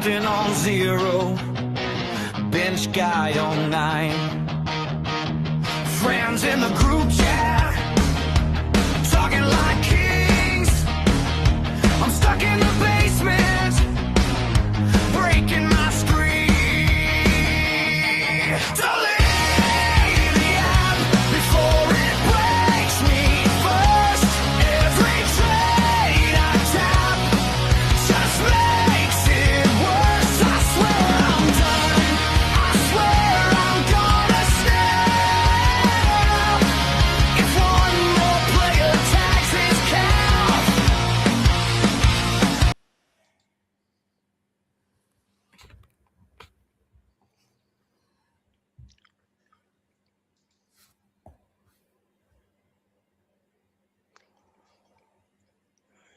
captain on 0, bench guy on 9. Friends in the group chat, talking like kings. I'm stuck in the basement, breaking my screen. Delete the app before it breaks me first. Every trade I tap just makes it worse. I swear I'm done. I swear I'm gonna snap if one more player tags his calf.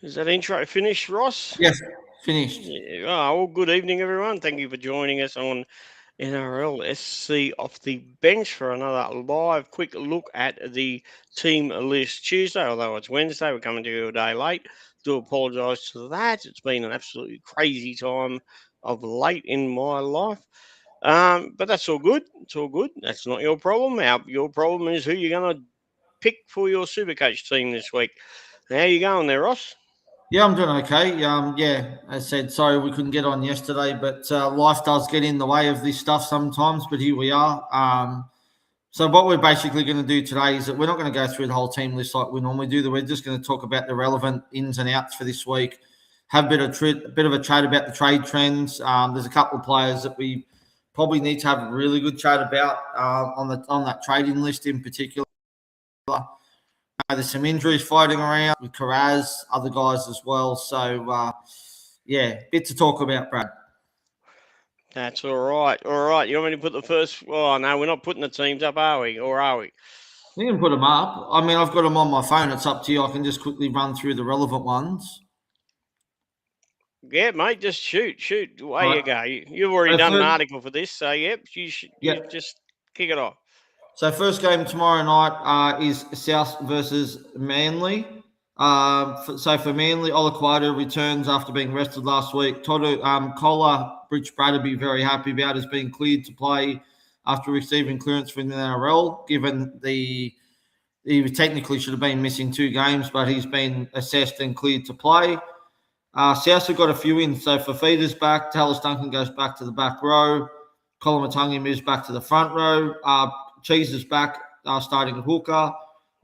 Is that intro finished, Ross? Yes, finished. Yeah. Well, good evening, everyone. Thank you for joining us on NRL SC Off the Bench for another live quick look at the team list Tuesday. Although it's Wednesday, we're coming to you a day late. Do apologise for that. It's been an absolutely crazy time of late in my life. But that's all good. It's all good. That's not your problem. Your problem is who you're going to pick for your Supercoach team this week. How you going there, Ross? Yeah, I'm doing okay. Yeah, as I said, sorry we couldn't get on yesterday, but life does get in the way of this stuff sometimes. But here we are. So what we're basically going to do today is that we're not going to go through the whole team list like we normally do. We're just going to talk about the relevant ins and outs for this week. Have a bit of a chat about the trade trends. There's a couple of players that we probably need to have a really good chat about on that trading list in particular. There's some injuries floating around with Carraz, other guys as well. So, yeah, bit to talk about, Brad. That's all right. All right. You want me to put the first? Oh, no, we're not putting the teams up, are we? Or are we? You can put them up. I mean, I've got them on my phone. It's up to you. I can just quickly run through the relevant ones. Yeah, mate, just shoot. Away Right. you go. You've already done an article for this, so yep, you just kick it off. So first game tomorrow night is South versus Manly. So for Manly, Olaquata returns after being rested last week. Collar, Bridge Brad will be very happy about has been cleared to play after receiving clearance from the NRL, given he technically should have been missing 2 games, but he's been assessed and cleared to play. South have got a few in. So Fafita's back. Tallis Duncan goes back to the back row. Colin Matungi moves back to the front row. Cheese is back starting at hooker.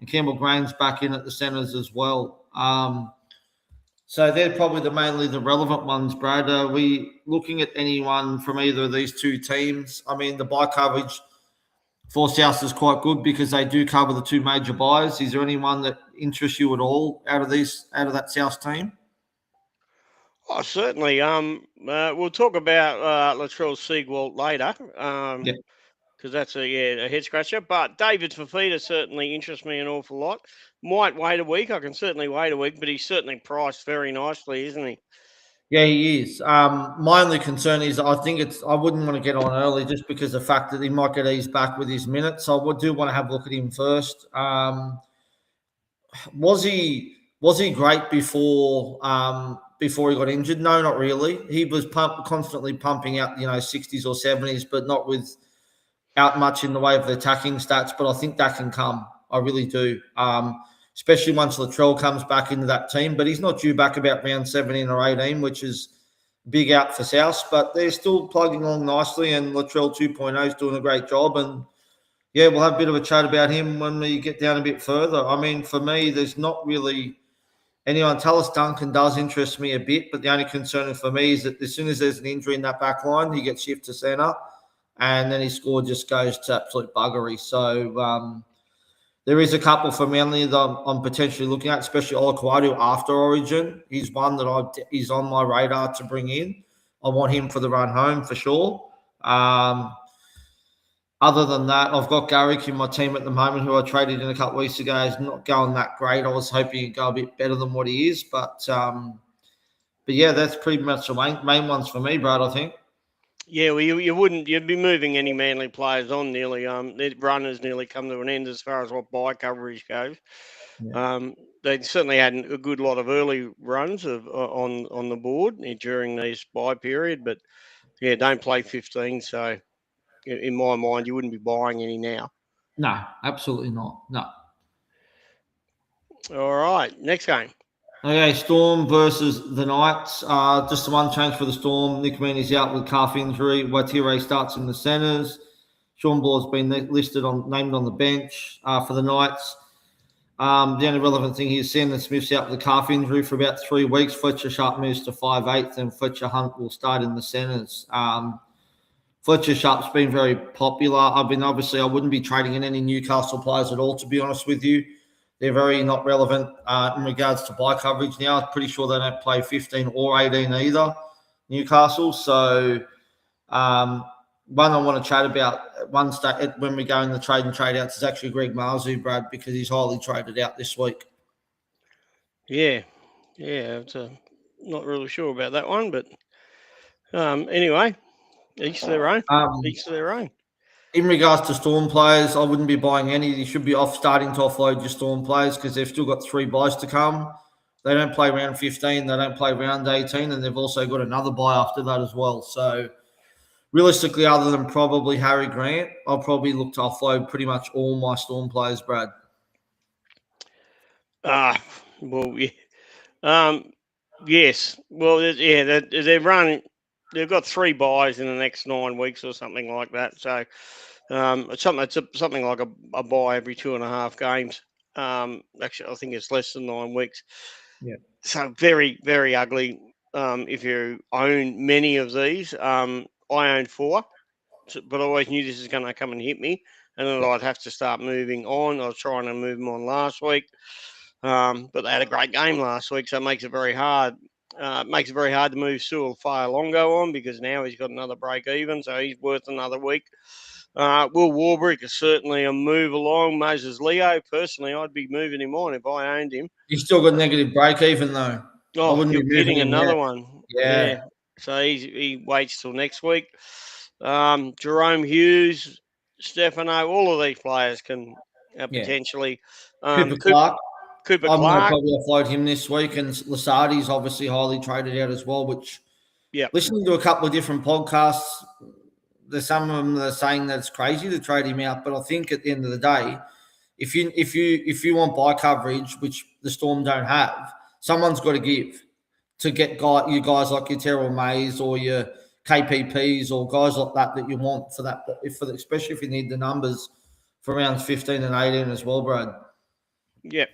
And Campbell Grain's back in at the centres as well. So they're probably mainly the relevant ones, Brad. Are we looking at anyone from either of these two teams? I mean, the buy coverage for South is quite good because they do cover the 2 major buys. Is there anyone that interests you at all out of that South team? Oh, certainly. We'll talk about Latrell Seagwalt later. Because that's a head scratcher. But David Fafita certainly interests me an awful lot. Might wait a week. I can certainly wait a week, but he's certainly priced very nicely, isn't he? Yeah, he is. My only concern is I wouldn't want to get on early just because of the fact that he might get eased back with his minutes. So I do want to have a look at him first. Was he great before he got injured? No, not really. He was constantly pumping out 60s or 70s, but not without much in the way of the attacking stats. But I think that can come. I really do. Especially once Latrell comes back into that team. But he's not due back about round 17 or 18, which is big out for South. But they're still plugging along nicely, and Latrell 2.0 is doing a great job. And, yeah, we'll have a bit of a chat about him when we get down a bit further. I mean, for me, there's not really anyone. Tallis Duncan does interest me a bit, but the only concern for me is that as soon as there's an injury in that back line, he gets shifted to centre, and then his score just goes to absolute buggery. So, there is a couple for Manly that I'm potentially looking at, especially Olaquata after Origin. He's one that he's on my radar to bring in. I want him for the run home for sure. Other than that, I've got Garrick in my team at the moment, who I traded in a couple of weeks ago. He's not going that great. I was hoping he'd go a bit better than what he is. But yeah, that's pretty much the main ones for me, Brad, I think. Yeah, well, you'd be moving any Manly players on nearly. Their run has nearly come to an end as far as what buy coverage goes. Yeah. they certainly had a good lot of early runs on the board during this bye period, but yeah, don't play 15. So in my mind, you wouldn't be buying any now. No, absolutely not. No. All right, next game. Okay, Storm versus the Knights. Just the one change for the Storm. Nick Meaney's out with calf injury. Watire starts in the centres. Sean Ball's been named on the bench for the Knights. The only relevant thing here is Sandon Smith's out with a calf injury for about 3 weeks. Fletcher Sharp moves to 5'8", and Fletcher Hunt will start in the centres. Fletcher Sharp's been very popular. I wouldn't be trading in any Newcastle players at all, to be honest with you. They're very not relevant in regards to buy coverage now. I'm pretty sure they don't play 15 or 18 either, Newcastle. So one I want to chat about when we go in the trade and trade outs is actually Greg Marzu, Brad, because he's highly traded out this week. Yeah, not really sure about that one, but anyway, each to their own. Each to their own. In regards to Storm players, I wouldn't be buying any. You should be starting to offload your Storm players because they've still got 3 buys to come. They don't play round 15, they don't play round 18, and they've also got another buy after that as well. So realistically, other than probably Harry Grant, I'll probably look to offload pretty much all my Storm players, Brad. Well, yeah. Yes. Well, yeah, they've got 3 buys in the next 9 weeks or something like that. So it's something like a buy every 2.5 games. Actually, I think it's less than 9 weeks. Yeah. So very, very ugly. If you own many of these, I own 4, but I always knew this is going to come and hit me, and then I'd have to start moving on. I was trying to move them on last week. But they had a great game last week, so it makes it very hard. Makes it very hard to move Sewell Longo on because now he's got another break even, so he's worth another week. Will Warbrick is certainly a move along. Moses Leo, personally, I'd be moving him on if I owned him. He's still got negative break even though. Oh, you're getting another yet. one. Yeah. So he waits till next week. Jerome Hughes, Stefano, all of these players can potentially. Cooper Clark. Cooper I'm Clark. going to probably offload him this week, and Lasardi's obviously highly traded out as well, which listening to a couple of different podcasts, there's some of them that are saying that it's crazy to trade him out, but I think at the end of the day, if you want buy coverage, which the Storm don't have, someone's got to give to get you guys like your Terrell Mays or your KPPs or guys like that you want for that, especially if you need the numbers for rounds 15 and 18 as well, Brad. Yep.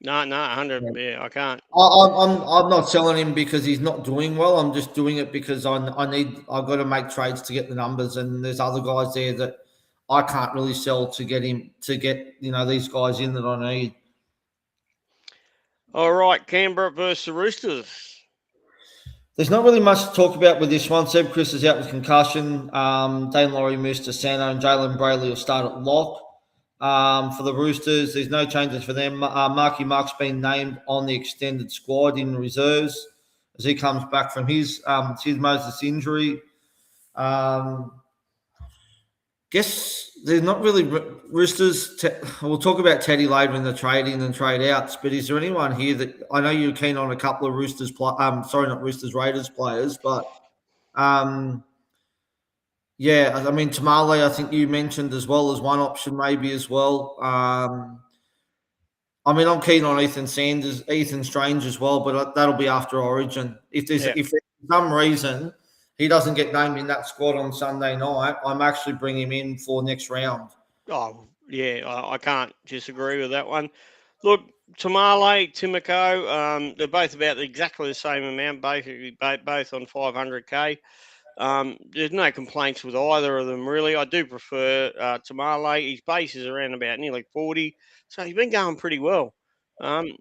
No, 100. Yeah, I can't. I'm not selling him because he's not doing well. I'm just doing it because I've got to make trades to get the numbers, and there's other guys there that I can't really sell to get these guys in that I need. All right, Canberra versus the Roosters. There's not really much to talk about with this one. Seb Chris is out with concussion. Dane Laurie moves to Sano, and Jalen Brayley will start at lock. For the Roosters, there's no changes for them. Marky Mark's been named on the extended squad in reserves as he comes back from his Moses injury. Guess there's not really Roosters. We'll talk about Teddy later in the trade in and trade outs, but is there anyone here that I know you're keen on a couple of Roosters? Raiders players, but yeah, I mean, Tamale, I think you mentioned as well as one option maybe as well. I mean, I'm keen on Ethan Strange as well, but that'll be after Origin. If for some reason he doesn't get named in that squad on Sunday night, I'm actually bringing him in for next round. Oh, yeah, I can't disagree with that one. Look, Tamale, Timoko, they're both about exactly the same amount, both on 500K. There's no complaints with either of them, really. I do prefer Tamale. His base is around about nearly 40, so he's been going pretty well.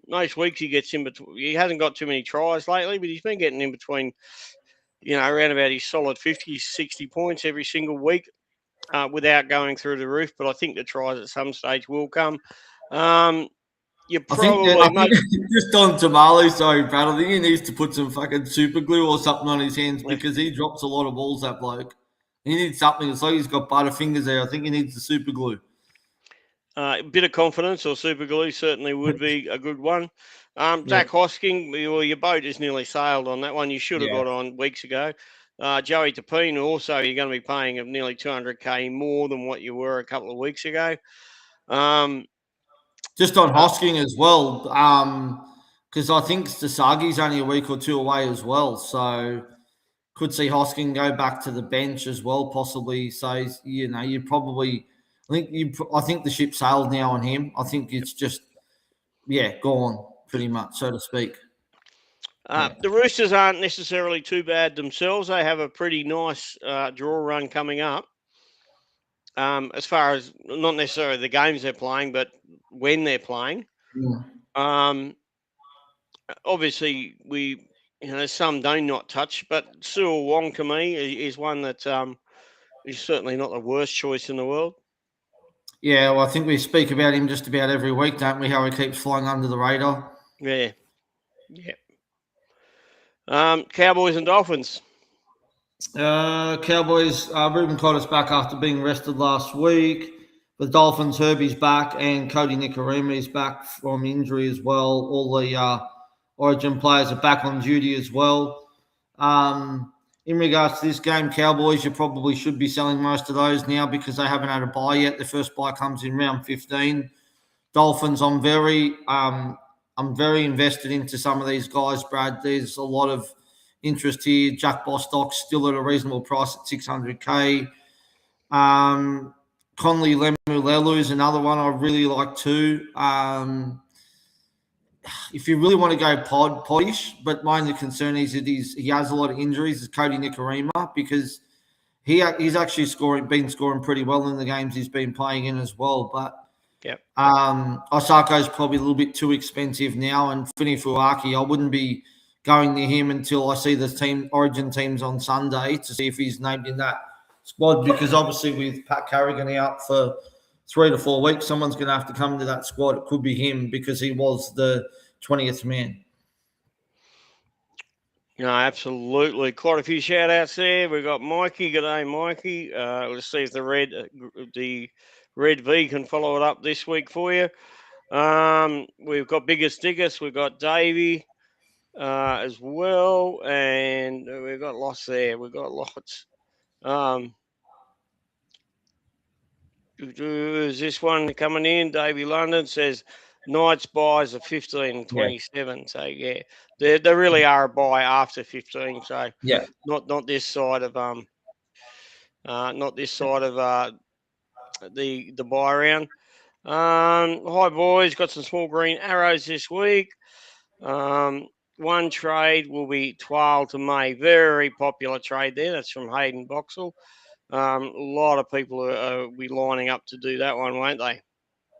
Most weeks he gets in between. He hasn't got too many tries lately, but he's been getting in between, around about his solid 50, 60 points every single week without going through the roof. But I think the tries at some stage will come. You probably I think just on Tamale, sorry, Brad. I think he needs to put some fucking super glue or something on his hands because he drops a lot of balls. That bloke, he needs something. It's like he's got butterfingers there. I think he needs the super glue. A bit of confidence or super glue certainly would be a good one. Yeah, Zach Hosking, well, your boat is nearly sailed on that one. You should have yeah. got on weeks ago. Joey Tapine, also, you're going to be paying of nearly 200K more than what you were a couple of weeks ago. Um, Just on uh, Hosking as well, because I think Sasagi's only a week or two away as well. So could see Hosking go back to the bench as well, possibly. So you probably, I think the ship sailed now on him. I think it's just gone pretty much, so to speak. Yeah, the Roosters aren't necessarily too bad themselves. They have a pretty nice draw run coming up. As far as not necessarily the games they're playing, but when they're playing. yeah. Um, Obviously, some do not touch, but Sewell Wong to me is one that is certainly not the worst choice in the world. Yeah, well, I think we speak about him just about every week, don't we? How he keeps flying under the radar. Yeah, yeah. Cowboys and Dolphins. Cowboys, Ruben Cotter's back after being rested last week. The Dolphins, Herbie's back, and Cody Nikarima is back from injury as well. All the Origin players are back on duty as well. In regards to this game, Cowboys, you probably should be selling most of those now because they haven't had a bye yet. The first bye comes in round 15. Dolphins, I'm very invested into some of these guys, Brad. There's a lot of interest here. Jack Bostock's still at a reasonable price at 600K. Conley Lemulelu is another one I really like too. If you really want to go poddish, but my only concern is that he has a lot of injuries, is Cody Nikarima, because he's actually been scoring pretty well in the games he's been playing in as well. But Yep. Osako's probably a little bit too expensive now, and Finifuaki, I wouldn't be going near him until I see the Origin teams on Sunday to see if he's named in that squad, because obviously with Pat Carrigan out for 3 to 4 weeks, someone's going to have to come into that squad. It could be him because he was the 20th man. Absolutely. Quite a few shout outs there. We've got Mikey. G'day, Mikey. Let's see if the Red V can follow it up this week for you. We've got Biggest Diggest. We've got Davey as well. And we've got lots there. We've got lots. Is this one coming in? Davey London says Knights buys are 15 and 27. So yeah, they really are a buy after 15. So Yeah. not this side of the buy round. Hi boys, got some small green arrows this week. One trade will be Twal to May. Very popular trade there. That's from Hayden Boxall. A lot of people will be lining up to do that one, won't they?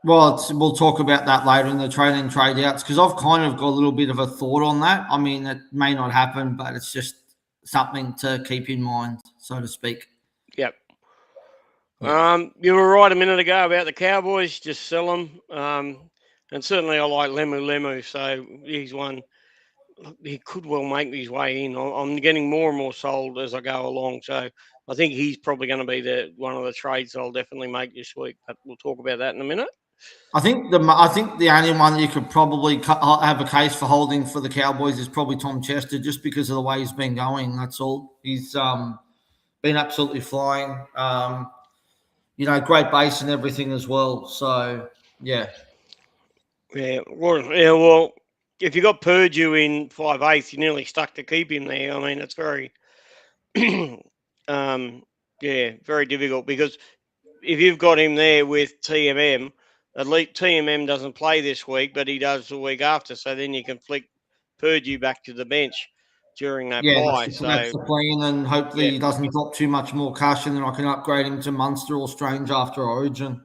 Well, we'll talk about that later in the trade and trade outs, because I've kind of got a little bit of a thought on that. I mean, it may not happen, but it's just something to keep in mind, so to speak. Yep. You were right a minute ago about the Cowboys. Just sell them. And certainly I like Lemu. So he's one. He could well make his way in. I'm getting more and more sold as I go along. So I think he's probably going to be one of the trades I'll definitely make this week. But we'll talk about that in a minute. I think the only one that you could probably have a case for holding for the Cowboys is probably Tom Chester, just because of the way he's been going. That's all. He's been absolutely flying. Great base and everything as well. So yeah. Yeah. Well, if you got Purdue in 5/8, you're nearly stuck to keep him there. I mean, it's very, very difficult, because if you've got him there with TMM, at least TMM doesn't play this week, but he does the week after. So then you can flick Purdue back to the bench during that bye. That's the plan, and hopefully he doesn't drop too much more cash, and then I can upgrade him to Munster or Strange after Origin.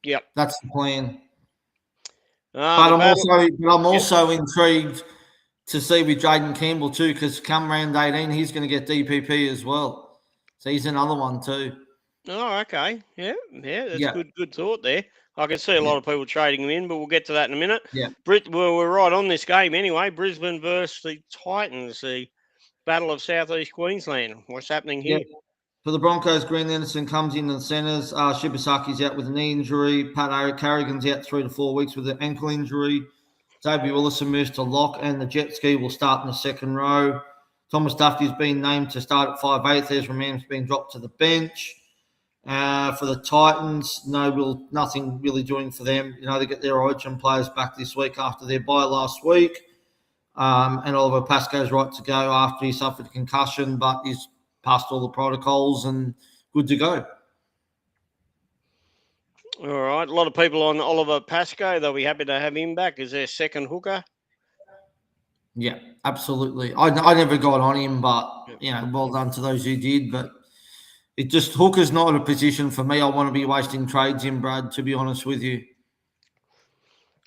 Yep, that's the plan. But I'm also intrigued to see with Jaden Campbell too, because come round 18, he's going to get DPP as well. So he's another one too. Oh, okay. Yeah, that's good thought there. I can see a lot of people trading him in, but we'll get to that in a minute. Yeah. We're right on this game anyway. Brisbane versus the Titans, the Battle of Southeast Queensland. What's happening here? For the Broncos, Green Anderson comes in the centres. Shibasaki's out with a knee injury. Pat Carrigan's out 3 to 4 weeks with an ankle injury. Xavier Willison moves to lock, and the jet ski will start in the second row. Thomas Duffy's been named to start at 5'8". Ezra Mann's been dropped to the bench. For the Titans, nothing really doing for them. They get their Origin players back this week after their bye last week. And Oliver Pascoe's right to go after he suffered a concussion, but he's passed all the protocols and good to go. All right. A lot of people on Oliver Pascoe. They'll be happy to have him back as their second hooker. Yeah, absolutely. I never got on him, but, well done to those who did. But hooker's not a position for me I want to be wasting trades in, Brad, to be honest with you.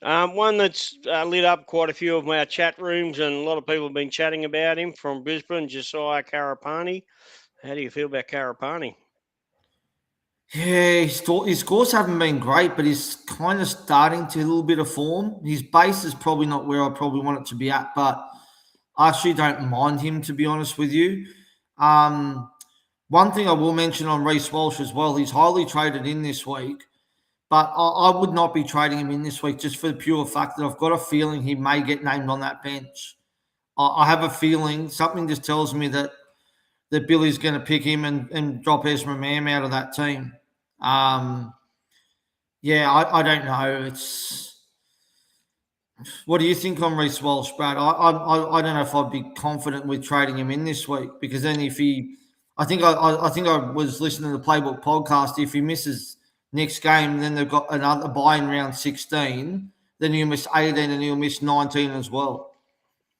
One that's lit up quite a few of our chat rooms, and a lot of people have been chatting about him from Brisbane, Josiah Karapani. How do you feel about Karapani? Yeah, his scores haven't been great, but he's kind of starting to a little bit of form. His base is probably not where I probably want it to be at, but I actually don't mind him, to be honest with you. One thing I will mention on Reece Walsh as well, he's highly traded in this week, but I would not be trading him in this week just for the pure fact that I've got a feeling he may get named on that bench. I have a feeling, something just tells me that Billy's going to pick him and drop Ezra Mam out of that team. I don't know. What do you think on Reece Walsh, Brad? I don't know if I'd be confident with trading him in this week, because then I think I was listening to the Playbook podcast. If he misses next game, then they've got another bye in round 16. Then he'll miss 18 and he'll miss 19 as well.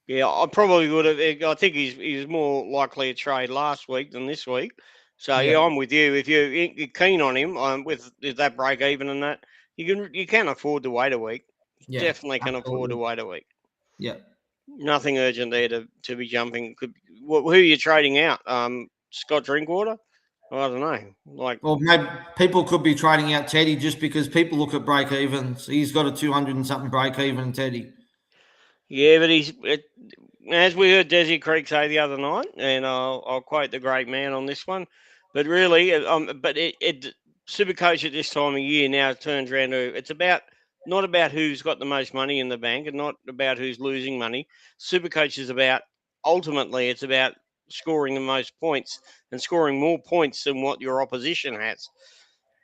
Yeah, I probably would have. I think he's more likely a trade last week than this week. So yeah, I'm with you. If you're keen on him, with that break even and that, you can afford to wait a week. Yeah, definitely can afford to wait a week. Yeah, nothing urgent there to be jumping. Who are you trading out? Scott Drinkwater? I don't know. Well, maybe people could be trading out Teddy just because people look at break evens. He's got a 200 and something break even, Teddy. Yeah, but as we heard Desi Creek say the other night, and I'll quote the great man on this one, but really, Supercoach at this time of year now turns around to, it's not about who's got the most money in the bank and not about who's losing money. Supercoach is ultimately it's about scoring the most points and scoring more points than what your opposition has.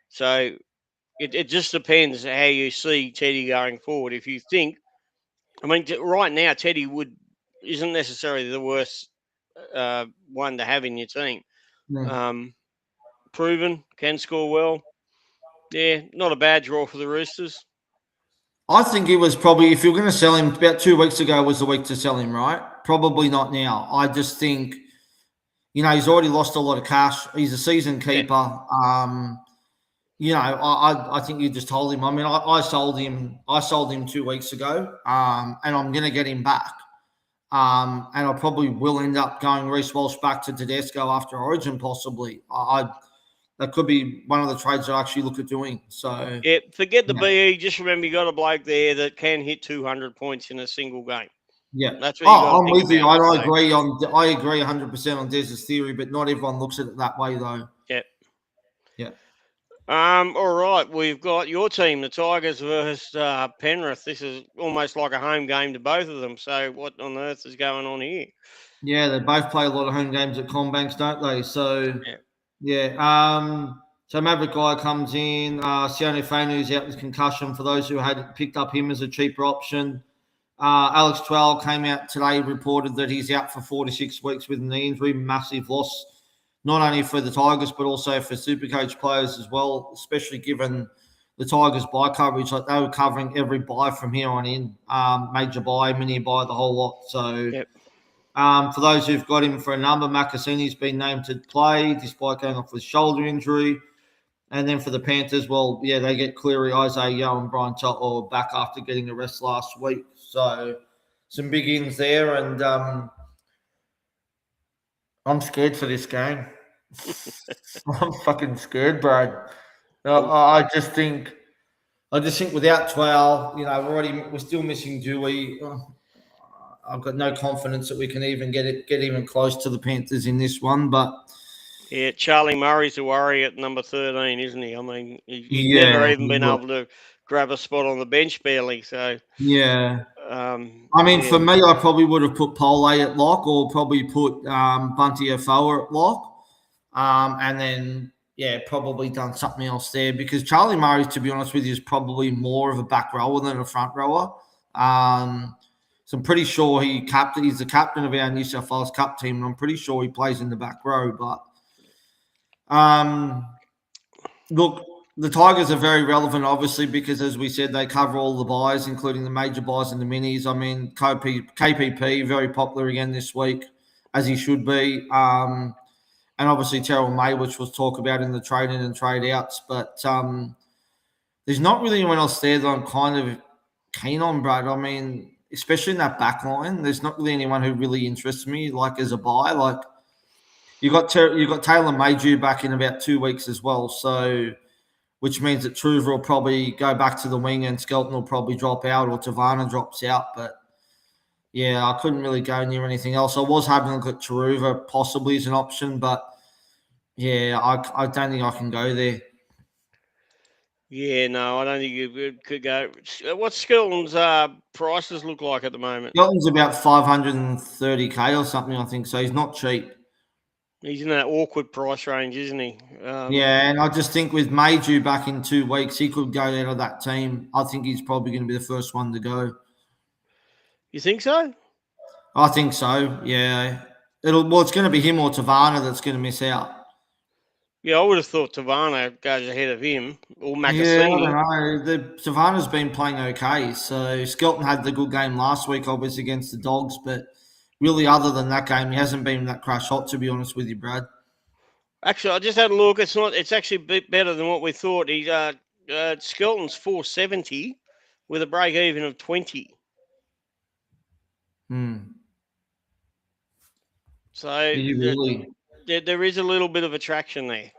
So it just depends how you see Teddy going forward. If you think, right now, Teddy isn't necessarily the worst one to have in your team. No. Proven, can score well. Yeah, not a bad draw for the Roosters. I think it was probably, if you're going to sell him, about 2 weeks ago was the week to sell him, right? Probably not now. I just think, he's already lost a lot of cash. He's a season keeper. Yeah. I think you just hold him. I sold him 2 weeks ago, and I'm going to get him back. And I probably will end up going Reece Walsh back to Tedesco after Origin, possibly. That could be one of the trades I actually look at doing. So yeah, forget the BE. Just remember, you got a bloke there that can hit 200 points in a single game. Yeah, that's what you got. I'm with you. I agree 100% on Des's theory, but not everyone looks at it that way, though. Yeah. Yeah. All right, we've got your team, the Tigers versus Penrith. This is almost like a home game to both of them. So what on earth is going on here? Yeah, they both play a lot of home games at CommBanks, don't they? So yeah. So Maverick Guy comes in. Sione Fainu's out with concussion for those who had picked up him as a cheaper option. Alex Twell came out today, reported that he's out for 4 to 6 weeks with a knee injury. Massive loss, not only for the Tigers, but also for Supercoach players as well, especially given the Tigers' bye coverage. Like, they were covering every bye from here on in, major bye, mini bye, the whole lot. So for those who've got him for a number, Makasini's been named to play despite going off with shoulder injury. And then for the Panthers, well, yeah, they get Cleary, Isaiah Yeo, and Brian Tuttle back after getting a rest last week. So some big ins there, and I'm scared for this game. I'm fucking scared, Brad. I just think without Twell, we're still missing Dewey. I've got no confidence that we can even get even close to the Panthers in this one, but Yeah, Charlie Murray's a worry at number 13, isn't he? I mean, he's never Yeah, even been able to grab a spot on the bench barely. So, yeah. I mean, yeah, for me, I probably would have put Pole at lock, or probably put Bunty Afoa at lock, and then probably done something else there, because Charlie Murray, to be honest with you, is probably more of a back rower than a front rower. So I'm pretty sure he's the captain of our New South Wales Cup team, and I'm pretty sure he plays in the back row. But look, the Tigers are very relevant, obviously, because, as we said, they cover all the buys, including the major buys and the minis. I mean, KPP, very popular again this week, as he should be. And obviously Terrell May, which was talked about in the trade-in and trade-outs. But there's not really anyone else there that I'm kind of keen on, Brad. I mean, especially in that back line, there's not really anyone who really interests me, like, as a buy. Like, you got Taylor May due back in about 2 weeks as well, so which means that Truva will probably go back to the wing and Skelton will probably drop out, or Tavana drops out. But yeah, I couldn't really go near anything else. I was having a look at Truva possibly as an option, but yeah, I don't think I can go there. yeah, no, I don't think you could go. What's Skilton's prices look like at the moment? Skelton's about 530K or something, I think, so he's not cheap. He's in that awkward price range, isn't he? Yeah, and I just think with Maydew back in 2 weeks, he could go out of that team. I think he's probably going to be the first one to go. You think so? I think so, yeah. It's going to be him or Tavana that's going to miss out. Yeah, I would have thought Tavana goes ahead of him, or Yeah, I Macassini. don't know. Savannah's been playing okay. So Skelton had the good game last week, obviously, against the Dogs. But really, other than that game, he hasn't been that crash hot, to be honest with you, Brad. Actually, I just had a look. It's not. It's actually a bit better than what we thought. He's Skelton's 470 with a break even of 20. So Really? there is a little bit of attraction there.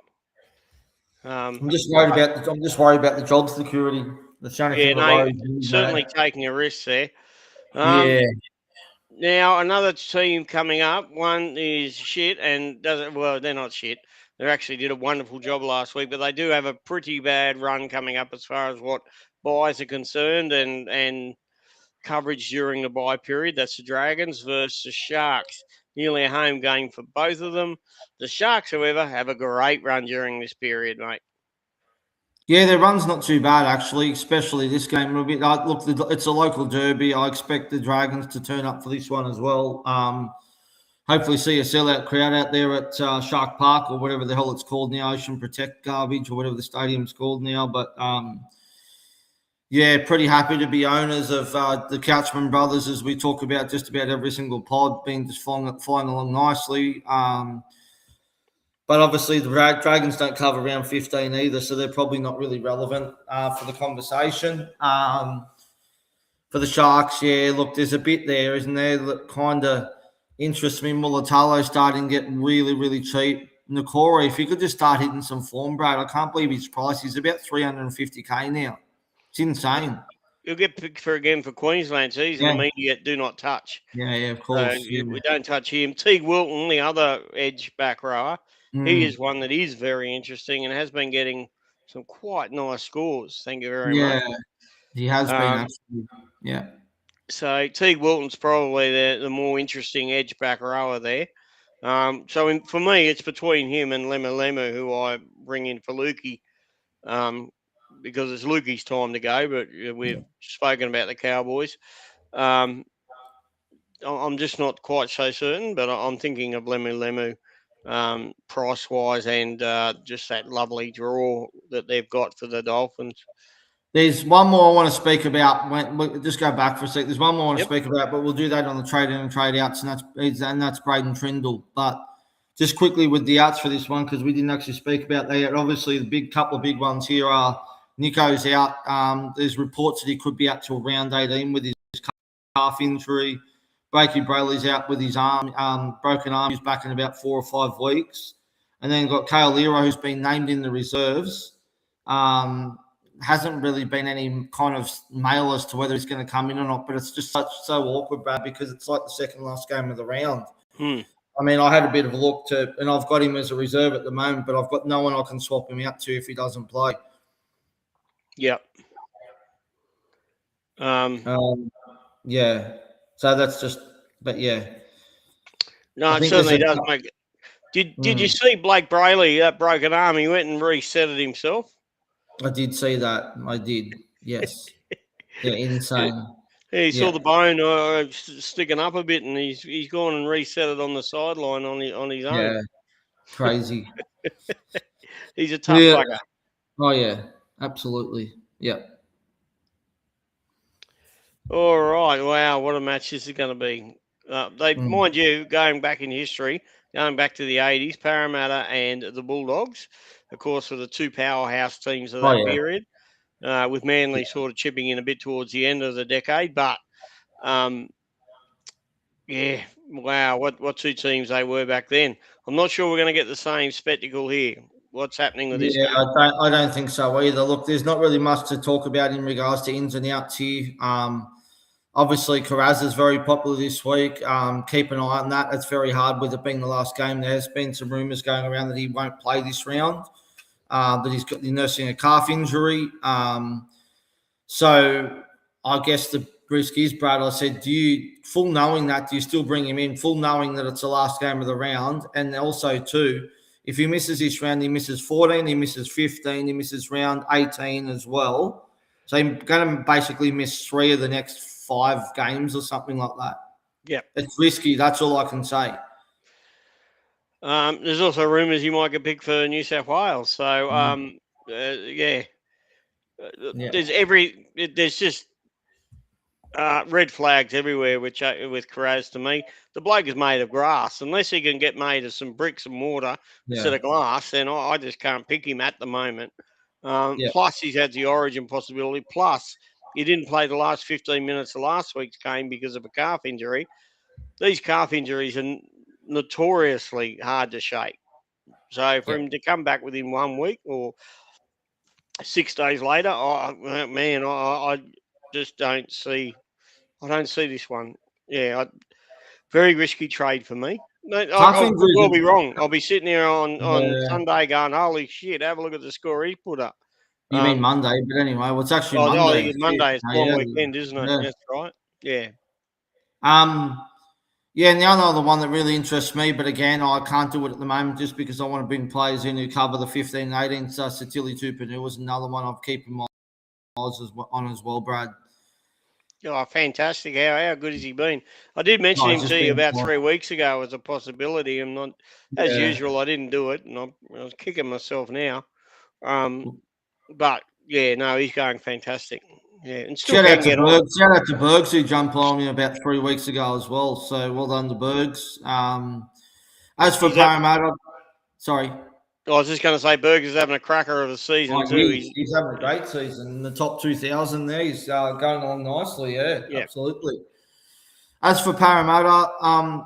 I'm just worried about the job security. That's the only thing that worries me, certainly Brad. taking a risk there. Yeah. Now another team coming up. One is shit and doesn't. Well, they're not shit. They actually did a wonderful job last week, but they do have a pretty bad run coming up as far as what buys are concerned and coverage during the bye period. That's the Dragons versus the Sharks. Nearly a home game for both of them. The Sharks, however, have a great run during this period, mate. Yeah, their run's not too bad, actually, especially this game. Look, it's a local derby. I expect the Dragons to turn up for this one as well. Hopefully see a sellout crowd out there at Shark Park, or whatever the hell it's called now, Ocean Protect Garbage, or whatever the stadium's called now. But yeah, pretty happy to be owners of the Couchman brothers, as we talk about just about every single pod, being just flying along nicely. But obviously the Dragons don't cover round 15 either, so they're probably not really relevant for the conversation. For the Sharks, yeah, look, there's a bit there, isn't there, that kind of interests me. Mulatalo starting to get really, really cheap. Nakora, if he could just start hitting some form, Brad, I can't believe his price. He's about 350K now. It's insane. You'll get picked for again for Queensland. So he's an immediate do not touch. Yeah, of So course. we don't touch him. Teague Wilton, the other edge back rower, he is one that is very interesting and has been getting some quite nice scores. Thank you very much. Yeah, he has been actually. Yeah. So Teague Wilton's probably the more interesting edge back rower there. For me, it's between him and Lemu, who I bring in for Lukey, because it's Lukey's time to go. But we've spoken about the Cowboys. I'm just not quite so certain, but I'm thinking of Lemu, price wise, and just that lovely draw that they've got for the Dolphins. There's one more I want to speak about. We'll just go back for a sec. There's one more I want to speak about, but we'll do that on the trade in and trade outs, and that's Braden Trindle. But just quickly with the outs for this one, because we didn't actually speak about that yet. Obviously, the couple of big ones here are Nico's out. There's reports that he could be out till round 18 with his calf injury. Blakey Brayley's out with his broken arm. He's back in about 4 or 5 weeks. And then got Kale Lero, who's been named in the reserves. Hasn't really been any kind of mail as to whether he's going to come in or not, but it's just so awkward, Brad, because it's like the second last game of the round. I mean, I had a bit of a look and I've got him as a reserve at the moment, but I've got no one I can swap him out to if he doesn't play. Yep. Yeah. So that's just, but yeah. No, I it think there's certainly does make it. Did you see Blake Brayley, that broken arm? He went and reset it himself. I did see that. I did. Yes. Yeah, insane. Yeah, he saw Yeah. the bone sticking up a bit, and he's gone and reset it on the sideline on his own. Yeah. Crazy. He's a tough Yeah. bugger. Oh yeah. Absolutely. Yeah. All right, wow, what a match this is going to be. Mind you, going back in history, going back to the 80s, Parramatta and the Bulldogs, of course, were the two powerhouse teams of that period, with Manly sort of chipping in a bit towards the end of the decade. But, yeah, wow, what two teams they were back then. I'm not sure we're going to get the same spectacle here. What's happening with this game? I don't think so either. Look, there's not really much to talk about in regards to ins and outs here. Obviously, Carraz is very popular this week. Keep an eye on that. It's very hard with it being the last game. There's been some rumours going around that he won't play this round, that he's nursing a calf injury. So I guess the risk is, Brad, I said, do you still bring him in, full knowing that it's the last game of the round? And also, too, if he misses this round, he misses 14, he misses 15, he misses round 18 as well. So he's going to basically miss 3 of the next 5 games or something like that. Yeah. It's risky. That's all I can say. There's also rumours he might get picked for New South Wales. So, yeah. There's just red flags everywhere with Carraz to me. The bloke is made of grass. Unless he can get made of some bricks and mortar instead of glass, then I just can't pick him at the moment. Plus, he's had the origin possibility. Plus, he didn't play the last 15 minutes of last week's game because of a calf injury. These calf injuries are notoriously hard to shake. So for him to come back within 1 week or 6 days later, I just don't see. I don't see this one. Yeah, very risky trade for me. I will be wrong. I'll be sitting here on Sunday going, holy shit, have a look at the score he put up. You mean Monday, but anyway, well, it's actually Monday. Oh, yeah, Monday. It's long weekend, isn't it? Yeah. That's right. Yeah. Yeah, and the other one that really interests me, but again, I can't do it at the moment just because I want to bring players in who cover the 15 and 18. So Satili Tupanu was another one I've keeping my eyes on as well, Brad. Oh, fantastic. How good has he been? I did mention him to you about 3 weeks ago as a possibility. I'm not, as usual, I didn't do it, and I was kicking myself now. But, yeah, no, he's going fantastic. Yeah, and still Shout out to Bergs who jumped on me about 3 weeks ago as well. So well done to Bergs. As for Parramatta, sorry. I was just going to say Bergs is having a cracker of a season too. He's having a great season. In the top 2,000 there, he's going along nicely. Yeah, absolutely. As for Parramatta,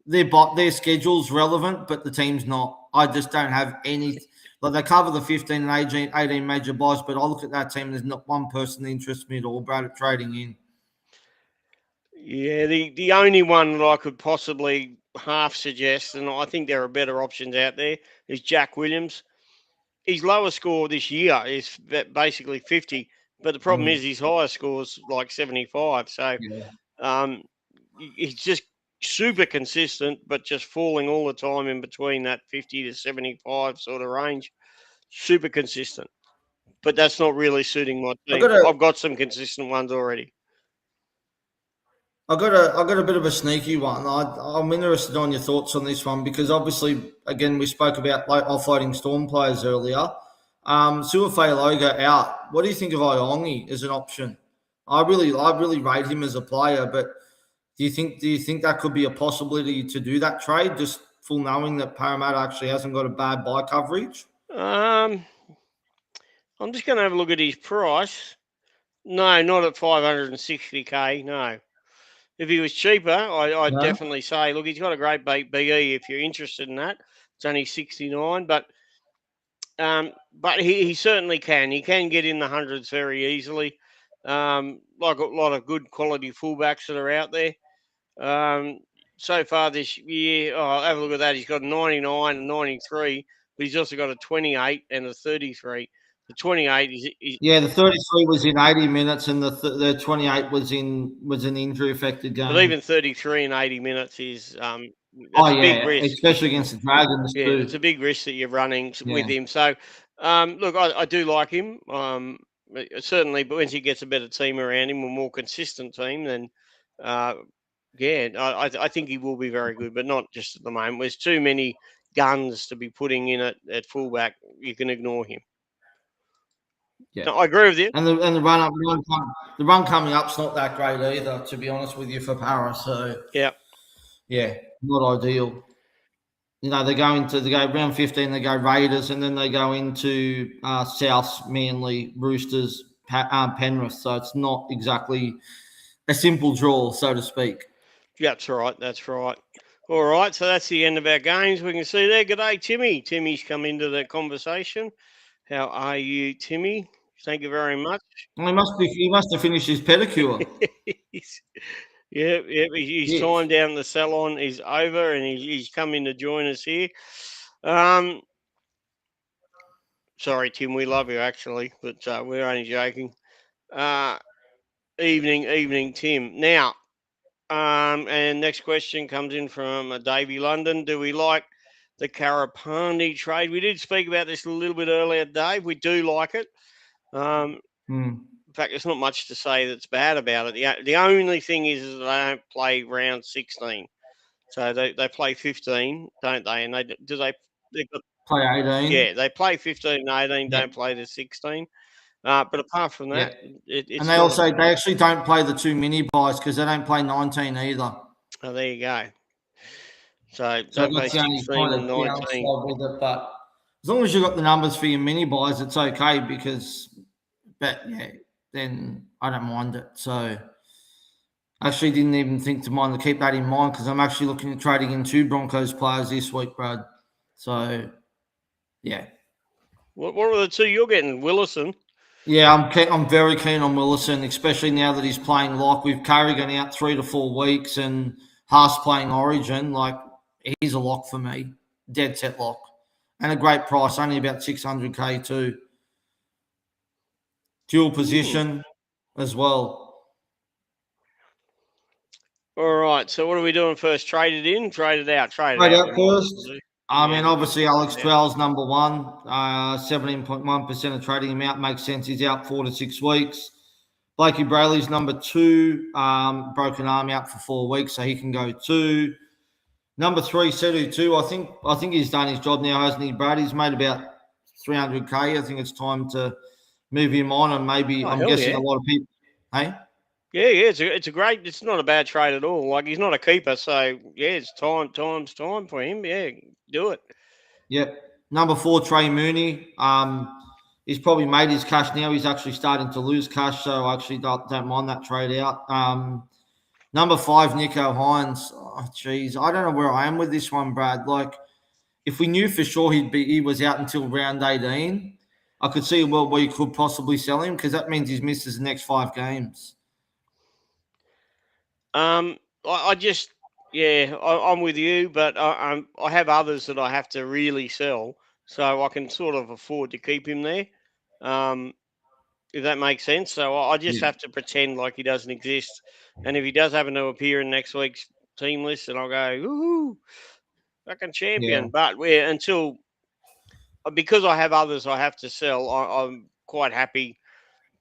their schedule's relevant, but the team's not. I just don't have any. Like they cover the 15 and 18 major buys, but I look at that team. There's not one person that interests me at all, Brad, at trading in. Yeah, the only one that I could possibly half suggest, and I think there are better options out there, is Jack Williams. His lowest score this year is basically 50, but the problem is his highest score is like 75. So he's just super consistent, but just falling all the time in between that 50 to 75 sort of range. Super consistent. But that's not really suiting my team. I've got some consistent ones already. I got a bit of a sneaky one. I'm interested on your thoughts on this one because obviously, again, we spoke about offloading Storm players earlier. Suafaloga out. What do you think of Iongi as an option? I really rate him as a player, but do you think that could be a possibility to do that trade? Just full knowing that Parramatta actually hasn't got a bad buy coverage. I'm just going to have a look at his price. No, not at 560k. No. If he was cheaper, I'd definitely say, look, he's got a great BE if you're interested in that. It's only 69, but he certainly can. He can get in the hundreds very easily. Like a lot of good quality fullbacks that are out there. so far this year, have a look at that. He's got a 99 and 93, but he's also got a 28 and a 33. The 28 is Yeah, the 33 was in 80 minutes, and the 28 was an injury affected but game. even 33 and 80 minutes is Oh that's a big yeah, risk. especially against the Dragons Yeah, it's too. a big risk that you're running with Yeah, him. So, look, I do like him. Certainly, but once he gets a better team around him, a more consistent team, then uh, yeah, I think he will be very good, but not just at the moment. There's too many guns to be putting in at fullback. You can ignore him. yeah. No, I agree with you. And the run coming up's not that great either, to be honest with you, for Para. So Yeah. yeah, not ideal. You know, they go round 15, they go Raiders, and then they go into South, Manly, Roosters, Penrith. So it's not exactly a simple draw, so to speak. Yeah, that's right. That's right. All right, so that's the end of our games. We can see there. Good day, Timmy. Timmy's come into the conversation. How are you, Timmy? Thank you very much. He must have finished his pedicure. He's- yeah, yeah. His Yeah. time down the salon is over, and he's come in to join us here. Um, sorry, Tim. We love you actually, but we're only joking. Uh, evening, Tim. Now, and next question comes in from Davey London. Do we like the Karapani trade? We did speak about this a little bit earlier, Dave. We do like it. In fact, there's not much to say that's bad about it. The only thing is that they don't play round 16. So they play 15, don't they? And they've got, Play 18. yeah, they play 15 and 18, Yeah. don't play the 16. But apart from Yeah. that, And it's not. they actually don't play the two mini buys because they don't play 19 either. Oh, there you go. So So don't play that's the only 16 kind and of 19. downside with it. But as long as you've got the numbers for your mini buys, it's okay but yeah, then I don't mind it. So I actually didn't even think to mind to keep that in mind because I'm actually looking at trading in two Broncos players this week, Brad. So yeah. What are the two you're getting? Willison? Yeah, I'm very keen on Willison, especially now that he's playing lock with Carrigan out 3 to 4 weeks and Haas playing Origin. Like he's a lock for me, dead set lock, and a great price, only about 600k too. Dual position as well. All right. So what are we doing first? Trade it in, trade it out, trade it Straight out. out We might as well first. do. I Yeah, mean, we'll do obviously trade Alex it out. Twell's number one. 17.1% of trading him out makes sense. He's out 4 to 6 weeks. Blakey Brayley's number two. Broken arm out for 4 weeks, so he can go two. Number three, Sedu two. I think he's done his job now, hasn't he, Brad? He's made about 300k. I think it's time to move him on, and maybe Oh, I'm hell guessing yeah. a lot of people. Hey, Yeah, it's a great. It's not a bad trade at all. Like he's not a keeper, so yeah, it's time for him. Yeah, do it. yep. Number four, Trey Mooney. He's probably made his cash now. He's actually starting to lose cash, so I actually don't mind that trade out. Number five, Nico Hines. Oh, geez, I don't know where I am with this one, Brad. Like, if we knew for sure he was out until round 18, I could see a world where you could possibly sell him because that means he's missed his next 5 games. I just yeah, I'm with you, but I have others that I have to really sell, so I can sort of afford to keep him there. Um, if that makes sense. So I just Yeah. have to pretend like he doesn't exist. And if he does happen to appear in next week's team list, then I'll go, ooh, fucking Yeah. champion. But until because I have others I have to sell, I'm quite happy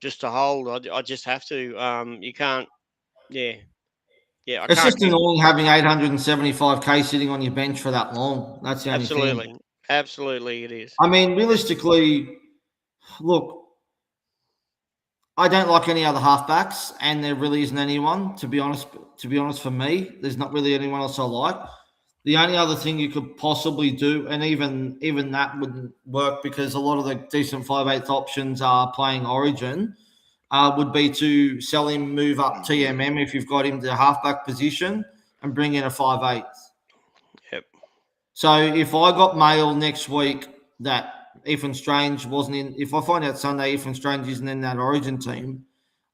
just to hold. I just have to. You can't. Yeah, I It's can't just keep. annoying having 875k sitting on your bench for that long. That's the only thing. Absolutely, it is. I mean, realistically, look, I don't like any other halfbacks, and there really isn't anyone. To be honest, for me, there's not really anyone else I like. The only other thing you could possibly do, and even that wouldn't work because a lot of the decent 5/8 options are playing Origin, would be to sell him, move up TMM if you've got him to halfback position, and bring in a 5/8. Yep. So if I got mail next week that Ethan Strange wasn't in, if I find out Sunday Ethan Strange isn't in that Origin team,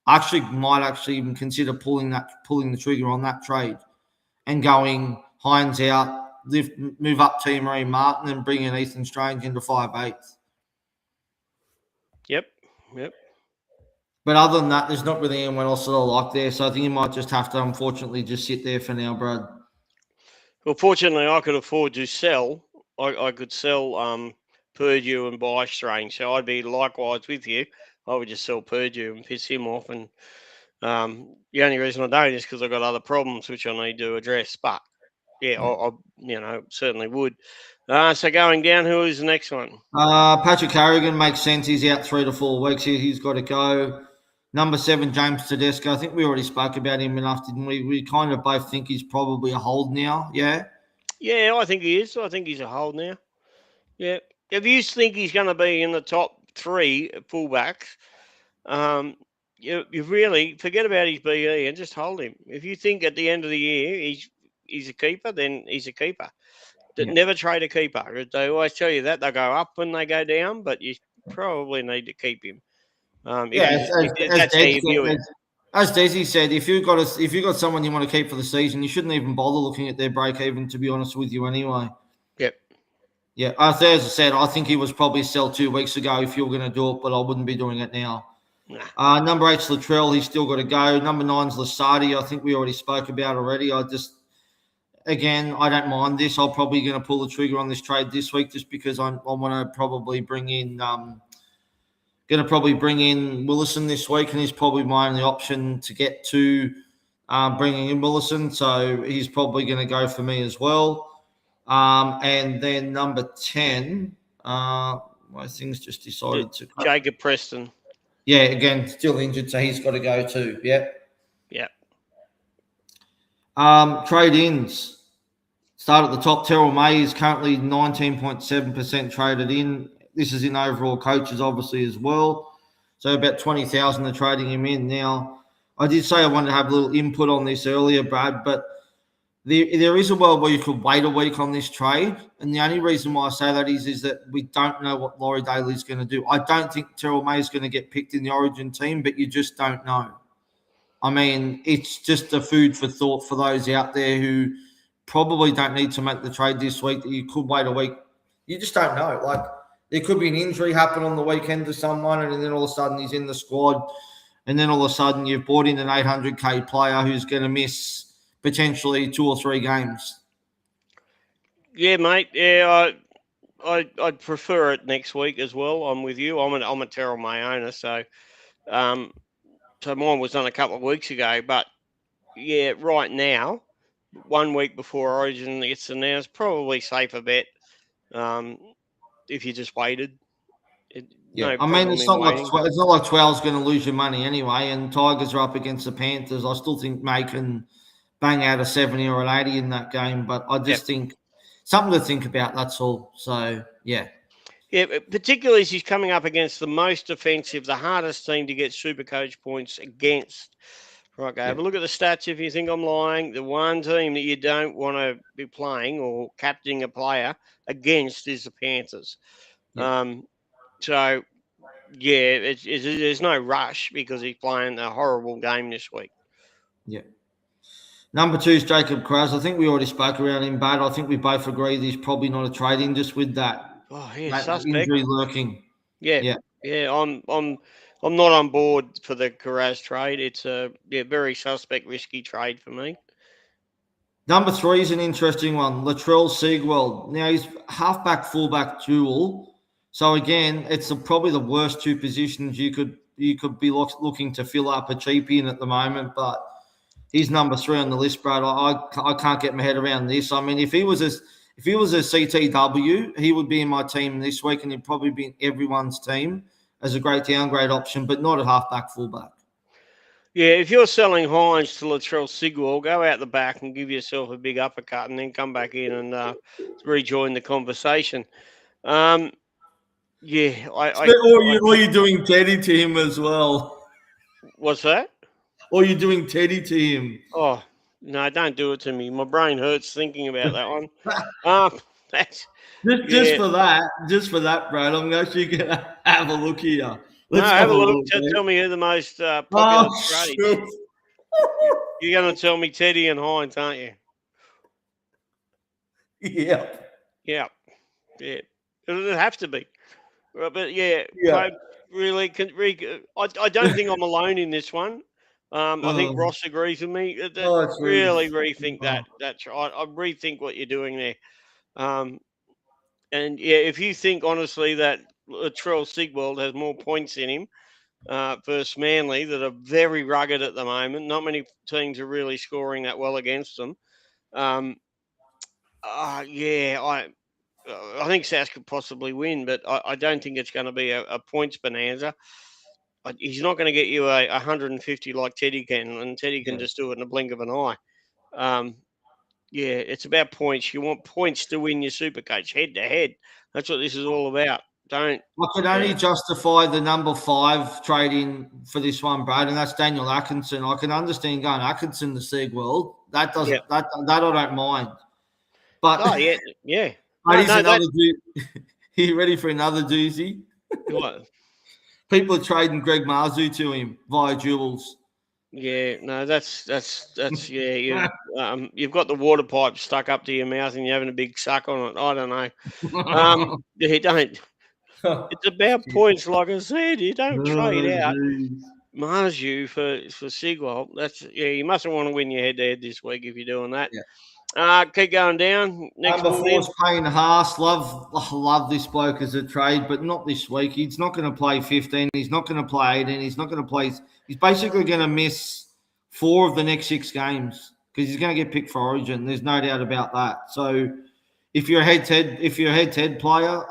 I might even consider pulling the trigger on that trade and going Hines out, move up T. Marie Martin and bring in Ethan Strange into 5'8". Yep. But other than that, there's not really anyone else that I like there. So I think you might just have to, unfortunately, just sit there for now, Brad. Well, fortunately, I could afford to sell. I could sell Purdue and buy Strange, so I'd be likewise with you. I would just sell Purdue and piss him off. And the only reason I don't is because I've got other problems which I need to address. But yeah, I certainly would. So going down, who is the next one? Patrick Harrigan makes sense. He's out 3 to 4 weeks. He's got to go. Number 7, James Tedesco. I think we already spoke about him enough, didn't we? We kind of both think he's probably a hold now. Yeah. Yeah, I think he is. I think he's a hold now. Yeah. If you think he's going to be in the top 3 fullbacks, you really forget about his BE and just hold him. If you think at the end of the year he's a keeper, then he's a keeper. Yeah. Never trade a keeper. They always tell you that. They'll go up when they go down, but you probably need to keep him. That's how you view it. As Desi said, if you've got someone you want to keep for the season, you shouldn't even bother looking at their break even. To be honest with you, anyway. Yep. Yeah, as I said, I think he was probably sell 2 weeks ago if you were going to do it, but I wouldn't be doing it now. Nah. Number 8's Latrell. He's still got to go. Number 9's Lasardi. I think we already spoke about already. I don't mind this. I'm probably going to pull the trigger on this trade this week just because I want to probably bring in Willison this week, and he's probably my only option to get to bringing in Willison. So he's probably going to go for me as well. And then number 10, my thing's just decided to... Jacob Preston. Yeah, again, still injured, so he's got to go too. Yeah. Trade-ins. Start at the top. Terrell May is currently 19.7% traded in. This is in overall coaches, obviously, as well. So about 20,000 are trading him in. Now, I did say I wanted to have a little input on this earlier, Brad, but there is a world where you could wait a week on this trade. And the only reason why I say that is that we don't know what Laurie Daly's going to do. I don't think Terrell May is going to get picked in the Origin team, but you just don't know. I mean, it's just a food for thought for those out there who probably don't need to make the trade this week, that you could wait a week. You just don't know. Like, there could be an injury happen on the weekend to someone, and then all of a sudden he's in the squad, and then all of a sudden you've brought in an 800K player who's going to miss potentially 2 or 3 games. Yeah, mate. Yeah, I'd prefer it next week as well. I'm with you. I'm a Terrell May owner, so mine was done a couple of weeks ago. But yeah, right now, 1 week before Origin gets announced, probably safer bet. If you just waited. Yeah, I mean, it's not like 12's going to lose your money anyway, and Tigers are up against the Panthers. I still think May can bang out a 70 or an 80 in that game, but I just think something to think about, that's all. So, yeah. Yeah, particularly as he's coming up against the most offensive, the hardest team to get Supercoach points against. Right, go have a look at the stats if you think I'm lying. The one team that you don't want to be playing or captaining a player against is the Panthers. Yeah. So, yeah, there's no rush because he's playing a horrible game this week. Yeah. Number 2 is Jacob Krause. I think we already spoke around him, but I think we both agree that he's probably not a trade-in just with that, that injury lurking. Yeah. I'm not on board for the Krause trade. It's a very suspect, risky trade for me. Number 3 is an interesting one. Latrell Seagwell. Now he's halfback, fullback dual. So again, it's probably the worst 2 positions you could be looking to fill up a cheapie in at the moment. But he's number 3 on the list, Brad. I can't get my head around this. I mean, if he was a CTW, he would be in my team this week, and he'd probably be in everyone's team as a great downgrade option, but not a halfback, fullback. Yeah, if you're selling Hines to Latrell Seagwell, go out the back and give yourself a big uppercut, and then come back in and rejoin the conversation. Or you're doing Teddy to him as well. What's that? Or you're doing Teddy to him. Oh, no, don't do it to me. My brain hurts thinking about that one. Just for that, Brad, I'm actually going to have a look here. Let's have a look. Tell me who the most popular trade is. You're going to tell me Teddy and Hines, aren't you? Yeah. Yeah, yeah. It'll have to be. But yeah, Yeah. folks, really, I don't think I'm alone in this one. I think Um, Ross agrees with me. oh, Really jeez. rethink Oh, that. I rethink what you're doing there. Um, and yeah, if you think honestly that Latrell Sigwald has more points in him versus Manly that are very rugged at the moment, not many teams are really scoring that well against them. Um, yeah, I think South could possibly win, but I don't think it's going to be a points bonanza. He's not going to get you a 150 like Teddy can, and Teddy can yeah. just do it in a blink of an eye. Um, yeah, it's about points. You want points to win your Supercoach head to head. That's what this is all about. Don't. I can Yeah, only justify the number 5 trading for this one, Brad, and that's Daniel Atkinson. I can understand going Atkinson to Seagworld. That yeah. doesn't that I don't mind. But Oh, yeah, yeah. but No, here's no, another that. Are you ready for another doozy? What? People are trading Greg Marzu to him via Jules. Yeah, no, that's yeah. You've got the water pipe stuck up to your mouth and you're having a big suck on it. I don't know. Yeah, don't. It's about Shit. points, like I said. You don't trade Oh, out jeez. Marju for Sigwell. That's yeah. You mustn't want to win your head to head this week if you're doing that. Yeah. Keep going down. Next Number one 4 in. is Payne Haas. Love this bloke as a trade, but not this week. He's not going to play 15. He's not going to play 18. He's not going to play. He's basically going to miss 4 of the next 6 games because he's going to get picked for Origin. There's no doubt about that. So if you're a head-to-head player,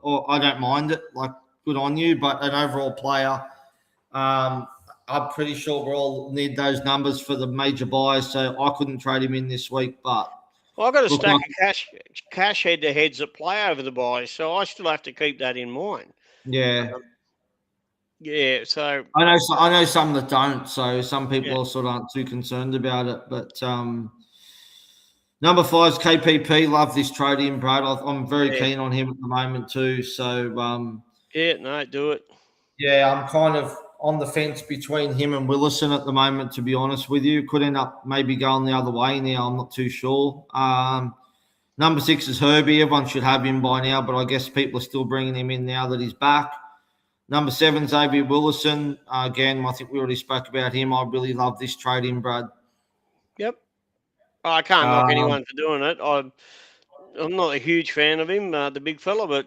or I don't mind it. Like, good on you. But an overall player, I'm pretty sure we all need those numbers for the major buyers. So I couldn't trade him in this week, but. Well, I've got a Look, stack of cash head to heads that play over the buys, so I still have to keep that in mind. yeah, Yeah, so I know some that don't. So some yeah, people sort of aren't too concerned about it. But number 5 is KPP. Love this trade in, Brad. I'm very yeah, keen on him at the moment too. So yeah. No, do it. yeah, I'm kind of on the fence between him and Willison at the moment. To be honest with you, could end up maybe going the other way now. I'm not too sure. Number 6 is Herbie. Everyone should have him by now, but I guess people are still bringing him in now that he's back. Number 7, Xavier Willison. Again, I think we already spoke about him. I really love this trade in, Brad. Yep. I can't knock Um, anyone for doing it. I'm not a huge fan of him, the big fella, but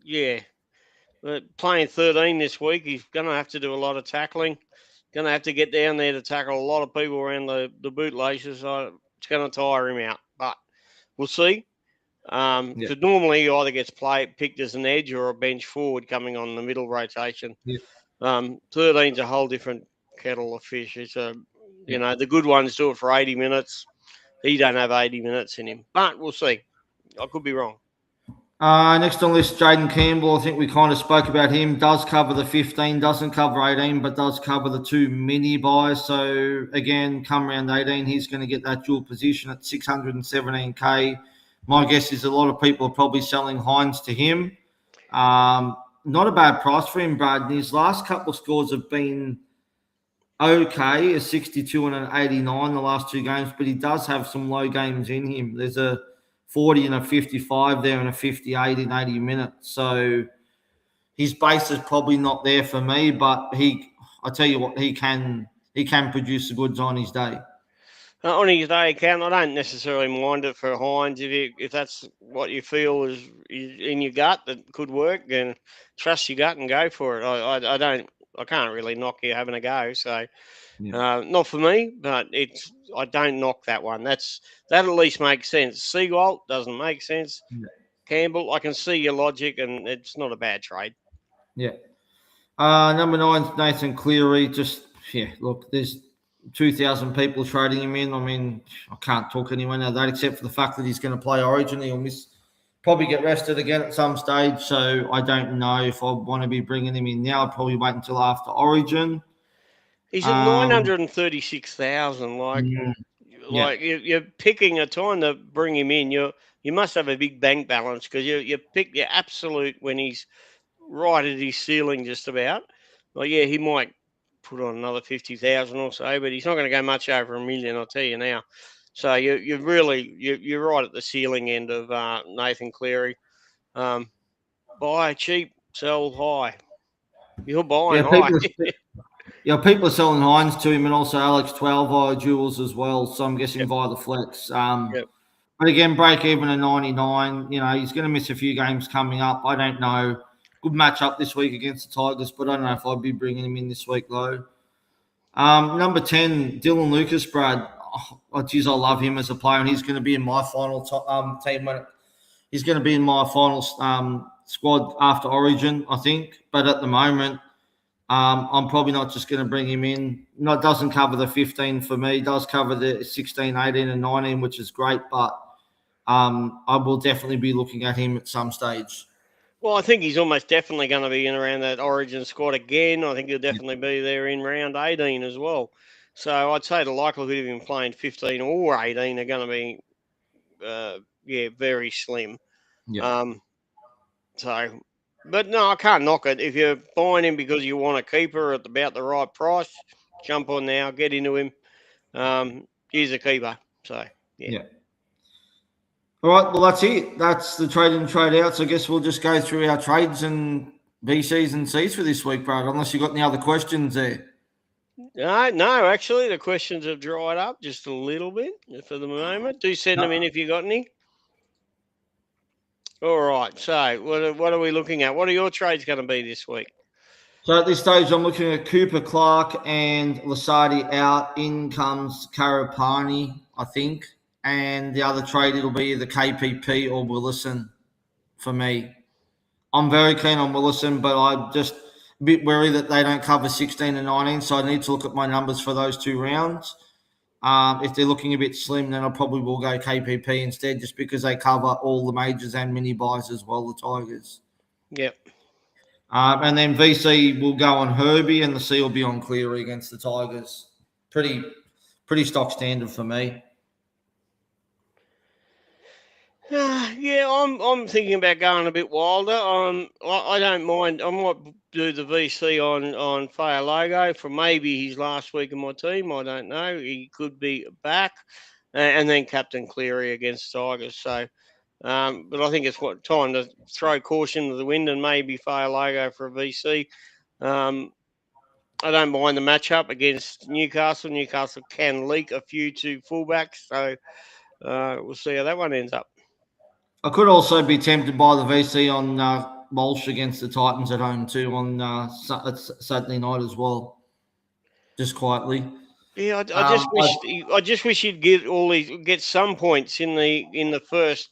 yeah, playing 13 this week, he's going to have to do a lot of tackling. Going to have to get down there to tackle a lot of people around the bootlaces. It's going to tire him out, but we'll see. yeah, Because normally he either gets picked as an edge or a bench forward coming on the middle rotation. yeah, 13's a whole different kettle of fish. It's yeah. the good ones do it for 80 minutes. He don't have 80 minutes in him, but we'll see. I could be wrong. Next on the list, Jaden Campbell. I think we kind of spoke about him. Does cover the 15, doesn't cover 18, but does cover the 2 mini buys. So again, come around 18, he's going to get that dual position at 617k. My guess is a lot of people are probably selling Hines to him. Not a bad price for him, Brad. And his last couple of scores have been okay, a 62 and an 89 the last 2 games, but he does have some low games in him. There's a 40 and a 55 there and a 58 in 80 minutes. So his base is probably not there for me, but I tell you what, he can produce the goods on his day. On his day count, I don't necessarily mind it for Hines if that's what you feel is in your gut that could work. Then trust your gut and go for it. I can't really knock you having a go. So not for me, but I don't knock that one. That at least makes sense. Seagull doesn't make sense. Yeah. Campbell, I can see your logic, and it's not a bad trade. Yeah. Number 9 is Nathan Cleary. Just, look, there's 2,000 people trading him in. I mean, I can't talk anyone out of that except for the fact that he's going to play Origin. He'll probably get rested again at some stage. So I don't know if I want to be bringing him in now. I'll probably wait until after Origin. He's at 936,000. Yeah. Like you're picking a time to bring him in. You must have a big bank balance because you pick your absolute when he's right at his ceiling just about. Well, yeah, he might put on another 50,000 or so, but he's not going to go much over $1 million. I'll tell you now. So you're right at the ceiling end of Nathan Cleary. Buy cheap, sell high. You're buying Yeah, high. people are selling Hines to him, and also Alex 12 duels as well. So I'm guessing Yep. via the flex. Yep. But again, break even at 99. He's going to miss a few games coming up. I don't know. Good matchup this week against the Tigers, but I don't know if I'd be bringing him in this week though. Number 10, Dylan Lucas, Brad. Oh, geez, I love him as a player, and he's going to be in my final team he's going to be in my final squad after Origin, I think. But at the moment, I'm probably not just going to bring him in. No, it doesn't cover the 15 for me. It does cover the 16, 18, and 19, which is great. But I will definitely be looking at him at some stage. Well, I think he's almost definitely going to be in around that Origin squad again. I think he'll definitely be there in round 18 as well. So I'd say the likelihood of him playing 15 or 18 are going to be, very slim. Yeah. But no, I can't knock it. If you're buying him because you want a keeper at about the right price, jump on now, get into him. He's a keeper. So, yeah. Yeah. All right, well, that's it. That's the trade and trade out. So I guess we'll just go through our trades and BCs and Cs for this week, Brad, unless you've got any other questions there. No, actually, the questions have dried up just a little bit for the moment. Do send them in if you got any. All right. So, what are we looking at? What are your trades going to be this week? So at this stage, I'm looking at Cooper Clark and Lasardi out. In comes Karapani, I think. And the other trade, it'll be either KPP or Willison for me. I'm very keen on Willison, but I'm just a bit wary that they don't cover 16 and 19, so I need to look at my numbers for those 2 rounds. If they're looking a bit slim, then I probably will go KPP instead, just because they cover all the majors and mini buys as well, the Tigers. Yep. And then VC will go on Herbie, and the C will be on Cleary against the Tigers. Pretty stock standard for me. Yeah, I'm thinking about going a bit wilder. I don't mind. I might do the VC on Logo for maybe his last week in my team. I don't know. He could be back, and then Captain Cleary against Tigers. So, but I think it's time to throw caution to the wind and maybe Logo for a VC. I don't mind the matchup against Newcastle. Newcastle can leak a few to fullbacks, so we'll see how that one ends up. I could also be tempted by the VC on Walsh against the Titans at home too on Saturday night as well. Just quietly. Yeah, I just wish he'd get some points in the first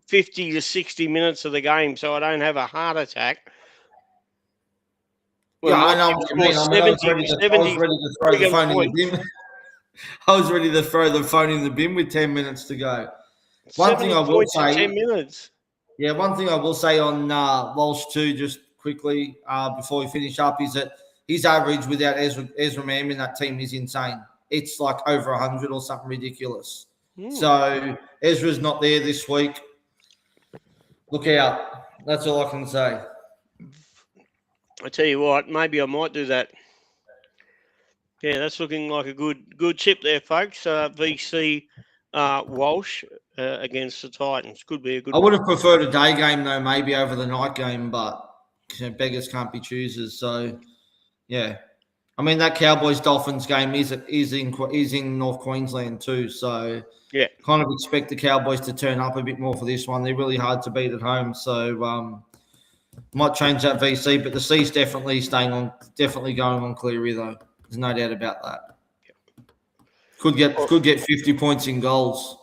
50 to 60 minutes of the game, so I don't have a heart attack. Yeah, I know what you mean. I was ready to throw the phone in the bin. I was ready to throw the phone in the bin with 10 minutes to go. One thing I will say, 10 minutes. Yeah, one thing I will say on Walsh too, just quickly before we finish up, is that his average without Ezra Mam in that team is insane. It's like over 100 or something ridiculous. So Ezra's not there this week. Look out. That's all I can say. I tell you what, maybe I might do that. Yeah, that's looking like a good chip there, folks. VC Walsh against the Titans could be a good. I would have preferred a day game though, maybe over the night game, but beggars can't be choosers. So, yeah, I mean that Cowboys Dolphins game is in North Queensland too. So, yeah, kind of expect the Cowboys to turn up a bit more for this one. They're really hard to beat at home, so might change that VC, but the C's definitely going on Cleary though. There's no doubt about that. Could get 50 points in goals.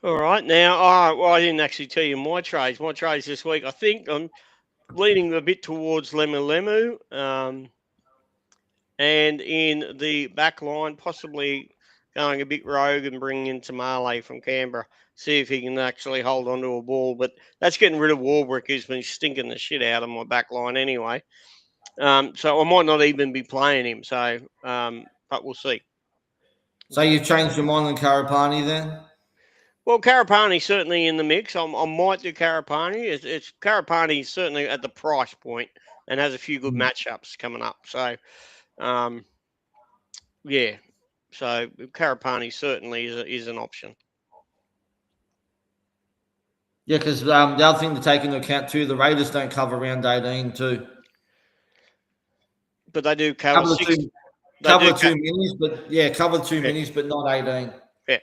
All right. Now, I didn't actually tell you my trades. My trades this week, I think I'm leaning a bit towards Lemu. And in the back line, possibly going a bit rogue and bringing in Tamale from Canberra. See if he can actually hold on to a ball. But that's getting rid of Warbrick, who's been stinking the shit out of my back line anyway. So I might not even be playing him. So, but we'll see. So you've changed your mind on Karapani then? Well, Karapani's certainly in the mix. I might do Karapani. It's Karapani's certainly at the price point and has a few good matchups coming up. So, yeah, So Karapani certainly is an option. Yeah, because the other thing to take into account too, the Raiders don't cover round 18 too. But they do cover Cover six. two, They cover do two minis, but yeah, cover two Yeah. minis, but not 18. Yeah.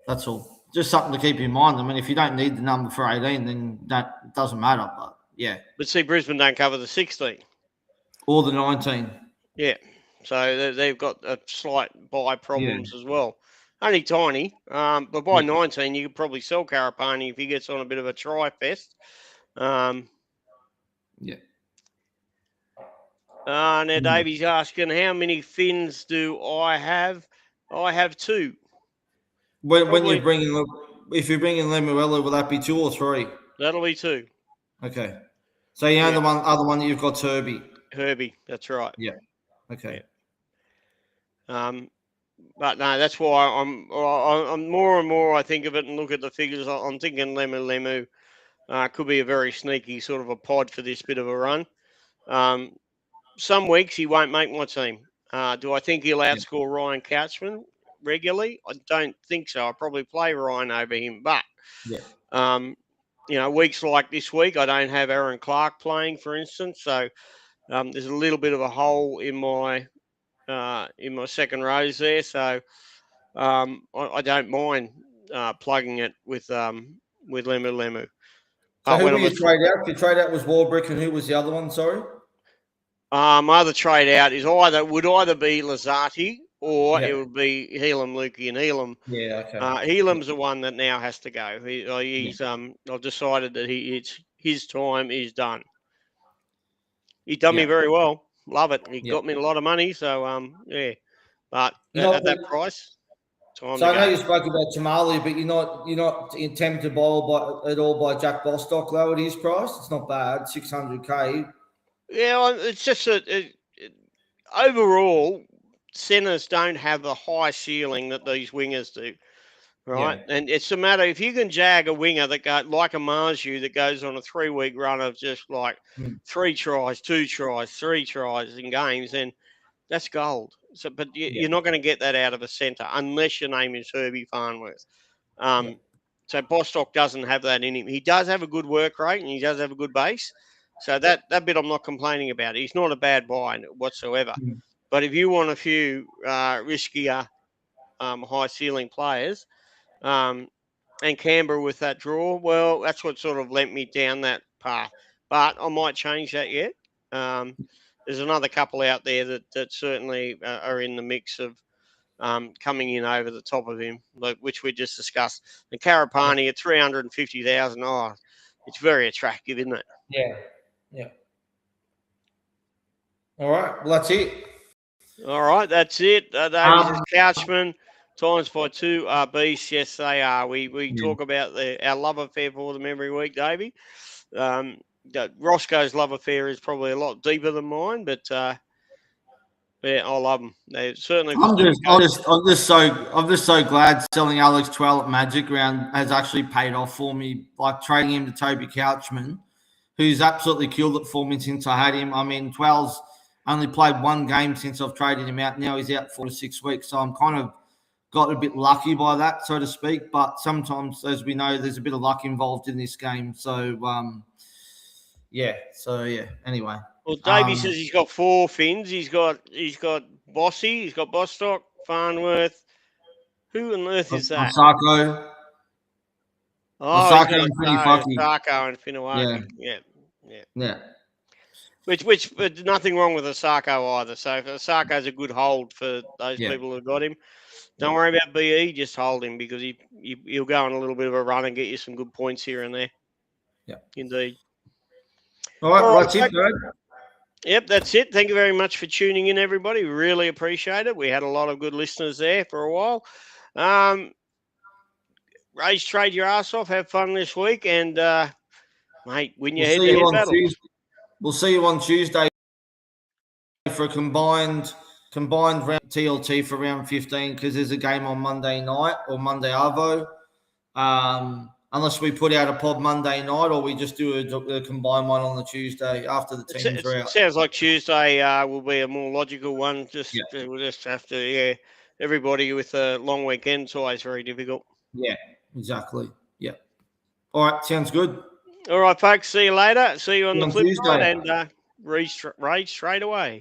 That's all. Just something to keep in mind. I mean, if you don't need the number for 18, then that doesn't matter. But yeah, But see, Brisbane don't cover the 16. or the 19. Yeah. So they've got a slight buy problems as well. Only tiny. But by 19, you could probably sell Karapani if he gets on a bit of a try fest. Yeah. Now Davey's asking, how many fins do I have? I have 2. When you bring in, if you bring in Lemuela, will that be 2 or 3? That'll be 2. Okay. So you know the other one that you've got, Herbie. Herbie, that's right. Yeah. Okay. Yeah. But no, that's why I'm more and more. I think of it and look at the figures. I'm thinking Lemu could be a very sneaky sort of a pod for this bit of a run. Some weeks he won't make my team. Do I think he'll outscore Ryan Couchman regularly? I don't think so. I'll probably play Ryan over him. But, weeks like this week, I don't have Aaron Clark playing, for instance. So there's a little bit of a hole in my second rows there. So I don't mind plugging it with Lemu. So who will you trade out? You trade out was Warbrick, and who was the other one? Sorry. My other trade out is would either be Lazati or it would be Helam Lukey, and Helam. Yeah, okay. Helam's the one that now has to go. I've decided that his time is done. He's done me very well. Love it. He got me a lot of money. So but at that price, time to go. I know you spoke about Tamale, but you're not tempted at all by Jack Bostock though at his price. It's not bad, 600K. Yeah, it's just overall, centers don't have the high ceiling that these wingers do, right? Yeah. And it's a matter, if you can jag a winger that go like a Marju that goes on a 3-week run of just like 3 tries, 2 tries, 3 tries in games, then that's gold. So, but you're not going to get that out of a centre unless your name is Herbie Farnworth. So Bostock doesn't have that in him. He does have a good work rate and he does have a good base. So that bit I'm not complaining about. He's not a bad buy whatsoever. But if you want a few riskier, high ceiling players, and Canberra with that draw, well, that's what sort of lent me down that path. But I might change that yet. There's another couple out there that certainly are in the mix of coming in over the top of him, which we just discussed. The Karapani at 350,000. Oh, it's very attractive, isn't it? Yeah. All right. Well, that's it. All right, that's it. Davies is Couchman. Times by 2 are Beast. Yes, they are. We talk about our love affair for them every week, Davey. Roscoe's love affair is probably a lot deeper than mine, but I love them. They certainly. I'm just so glad selling Alex Twell at Magic Round has actually paid off for me. Like trading him to Toby Couchman, who's absolutely killed it for me since I had him. I mean, Twell's only played 1 game since I've traded him out. Now he's out 4 to 6 weeks, so I'm kind of got a bit lucky by that, so to speak. But sometimes, as we know, there's a bit of luck involved in this game. So Anyway. Well, Davey says he's got 4 fins. He's got Bossy. He's got Bostock, Farnworth. Who on earth is that? Osako. Osako and Finawaki. Yeah. Which, but nothing wrong with Osako either. So if Osako's a good hold for those people who got him, don't worry about BE. Just hold him because he'll go on a little bit of a run and get you some good points here and there. Yeah, indeed. All right, that's it, Greg. Yep, that's it. Thank you very much for tuning in, everybody. We really appreciate it. We had a lot of good listeners there for a while. Raise, trade your ass off. Have fun this week, and mate, win your head-to-head battles. We'll see you on Tuesday for a combined round TLT for round 15 because there's a game on Monday night or Monday Arvo. Unless we put out a pod Monday night or we just do a combined one on the Tuesday after the teams are out. It sounds like Tuesday will be a more logical one. We'll just have to, everybody with a long weekend, it's always very difficult. Yeah, exactly. Yeah. All right, sounds good. All right, folks. See you later. See you on See you the on flip side, Tuesday. and race straight away.